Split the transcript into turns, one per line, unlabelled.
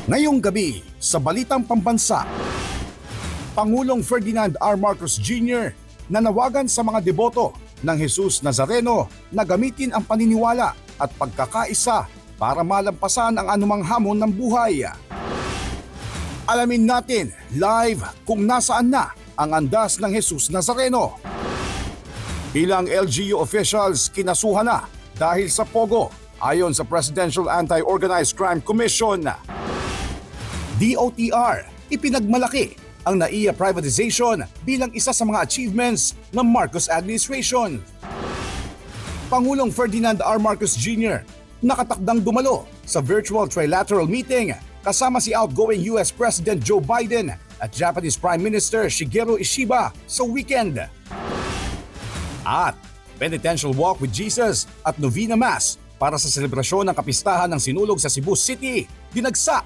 Ngayong gabi sa Balitang Pambansa, Pangulong Ferdinand R. Marcos Jr. nanawagan sa mga deboto ng Jesus Nazareno na gamitin ang paniniwala at pagkakaisa para malampasan ang anumang hamon ng buhay. Alamin natin live kung nasaan na ang andas ng Jesus Nazareno. Ilang LGU officials kinasuhan na dahil sa pogo ayon sa Presidential Anti-Organized Crime Commission. DOTR ipinagmalaki ang NAIA privatization bilang isa sa mga achievements ng Marcos administration. Pangulong Ferdinand R. Marcos Jr. nakatakdang dumalo sa virtual trilateral meeting kasama si outgoing US President Joe Biden at Japanese Prime Minister Shigeru Ishiba sa weekend. At Penitential Walk with Jesus at Novena Mass para sa selebrasyon ng kapistahan ng sinulog sa Cebu City dinagsa